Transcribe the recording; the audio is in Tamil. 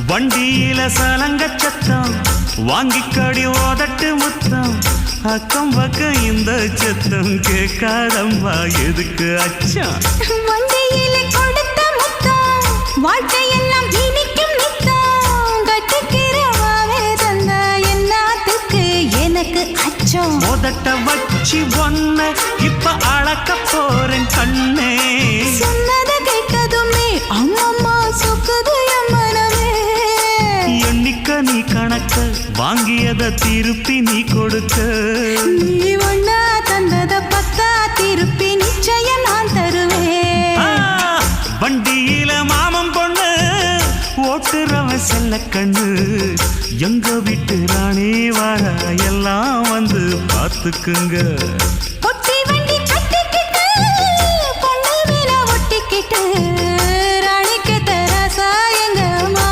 வண்டியில சலங்க சத்தம் வாங்கிக்கடி ஓதட்டு முத்தம் அக்கம் பக்கம் இந்த சத்தம் கேட்காதம்மா எதுக்கு அச்சம் வண்டியில கொடுத்த முத்தம் வாழ்க்கையெல்லாம் இனிக்கும் நித்தம் கட்டுக்கிறவாவே தந்த என்னத்துக்கு எனக்கு அச்சம் ஓதட்ட வச்சு ஒன்ன இப்ப அளக்க போறேன் கண்ணே சொன்னதை கேட்டதுமே அம்மம்மா சொக்குது என் மனமே எண்ணிக்க நீ கணக்க வாங்கியத திருப்பி நீ கொடுக்க நீ ஒண்ணா தந்தத பத்தா திருப்பி நிச்சயம் நான் தருவேன் வண்டியில மாமன் பொண்ணு ஓட்டுறவன் செல்ல கண்ணு எங்க வீட்டு ராணி வாழ எல்லாம் வந்து பார்த்துக்குங்க